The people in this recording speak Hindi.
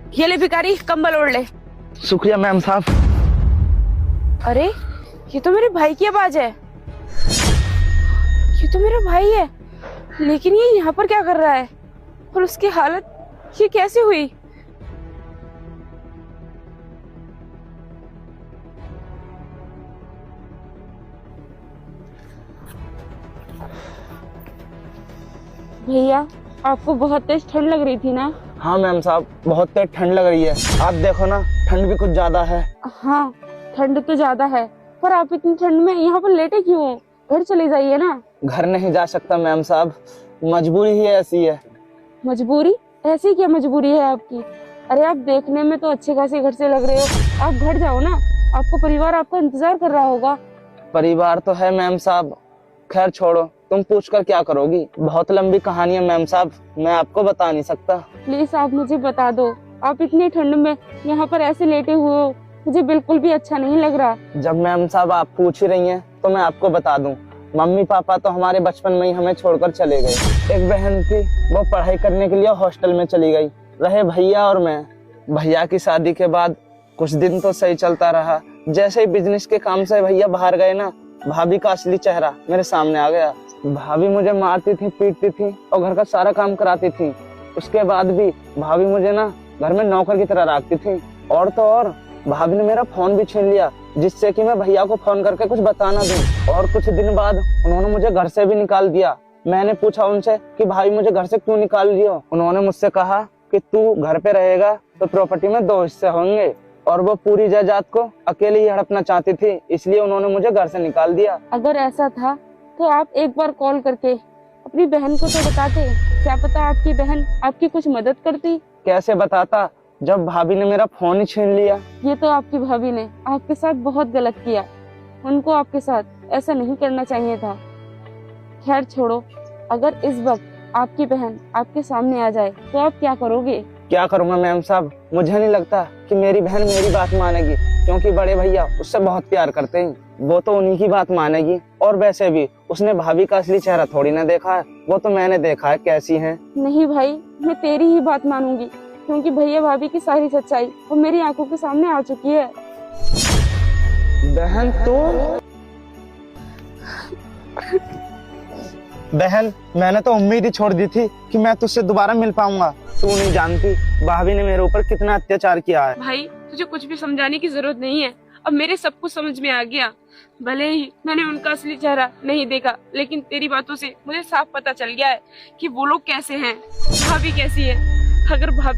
ये ले भिखारी, कंबल ओढ़ ले। शुक्रिया मैम साहब। अरे ये तो मेरे भाई की आवाज है। ये तो मेरा भाई है, लेकिन ये यहाँ पर क्या कर रहा है और उसकी हालत ये कैसे हुई? भैया आपको बहुत तेज ठंड लग रही थी ना? हाँ मैम साहब, बहुत तेज ठंड लग रही है। आप देखो ना, ठंड भी कुछ ज्यादा है। हाँ ठंड तो ज्यादा है, पर आप इतनी ठंड में यहाँ पर लेटे क्यों हो? घर चले जाइए ना। घर नहीं जा सकता मैम साहब, मजबूरी ही ऐसी है। मजबूरी? ऐसी क्या मजबूरी है आपकी? अरे आप देखने में तो अच्छे खासे घर से लग रहे हो, आप घर जाओ ना, आपको परिवार आपका इंतजार कर रहा होगा। परिवार तो है मैम साहब, खैर छोड़ो, तुम पूछ कर क्या करोगी? बहुत लंबी कहानी है मैम साहब, मैं आपको बता नहीं सकता। प्लीज आप मुझे बता दो, आप इतनी ठंड में यहाँ पर ऐसे लेटे हुए हो, मुझे बिल्कुल भी अच्छा नहीं लग रहा। जब मैम साहब आप पूछ ही रही हैं तो मैं आपको बता दूं, मम्मी पापा तो हमारे बचपन में ही हमें छोड़कर चले गए। एक बहन थी, वो पढ़ाई करने के लिए हॉस्टल में चली गई। रहे भैया और मैं। भैया की शादी के बाद कुछ दिन तो सही चलता रहा, जैसे ही बिजनेस के काम से भैया बाहर गए ना, भाभी का असली चेहरा मेरे सामने आ गया। भाभी मुझे मारती थी, पीटती थी और घर का सारा काम कराती थी। उसके बाद भी भाभी मुझे ना घर में नौकर की तरह रखती थी। और तो और भाभी ने मेरा फोन भी छीन लिया, जिससे कि मैं भैया को फोन करके कुछ बताना दूं। और कुछ दिन बाद उन्होंने मुझे घर से भी निकाल दिया। मैंने पूछा उनसे कि भाई मुझे घर से क्यों निकाल दिया? उन्होंने मुझसे कहा कि तू घर पे रहेगा तो प्रॉपर्टी में 2 हिस्से होंगे, और वो पूरी जायदाद को अकेले ही हड़पना चाहती थी, इसलिए उन्होंने मुझे घर से निकाल दिया। अगर ऐसा था तो आप एक बार कॉल करके अपनी बहन को तो बताते, क्या पता आपकी बहन आपकी कुछ मदद करती। कैसे बताता जब भाभी ने मेरा फोन ही छीन लिया? ये तो आपकी भाभी ने आपके साथ बहुत गलत किया, उनको आपके साथ ऐसा नहीं करना चाहिए था। खैर छोड़ो, अगर इस वक्त आपकी बहन आपके सामने आ जाए तो आप क्या करोगे? क्या करूंगा मैम साहब, मुझे नहीं लगता कि मेरी बहन मेरी बात मानेगी, क्योंकि बड़े भैया उससे बहुत प्यार करते हैं। वो तो उन्हीं की बात मानेगी। और वैसे भी उसने भाभी का असली चेहरा थोड़ी ना देखा है, वो तो मैंने देखा है कैसी है। नहीं भाई, मैं तेरी ही बात मानूंगी, क्योंकि भैया भाभी की सारी सच्चाई वो मेरी आंखों के सामने आ चुकी है। बहन तो बहन, मैंने तो उम्मीद ही छोड़ दी थी कि मैं तुझसे दोबारा मिल पाऊंगा। तू नहीं जानती भाभी ने मेरे ऊपर कितना अत्याचार किया है। भाई तुझे कुछ भी समझाने की जरूरत नहीं है, अब मेरे सब कुछ समझ में आ गया। भले ही मैंने उनका असली चेहरा नहीं देखा, लेकिन तेरी बातों से मुझे साफ पता चल गया है कि वो लोग कैसे हैं, भाभी कैसी है। अगर भाभी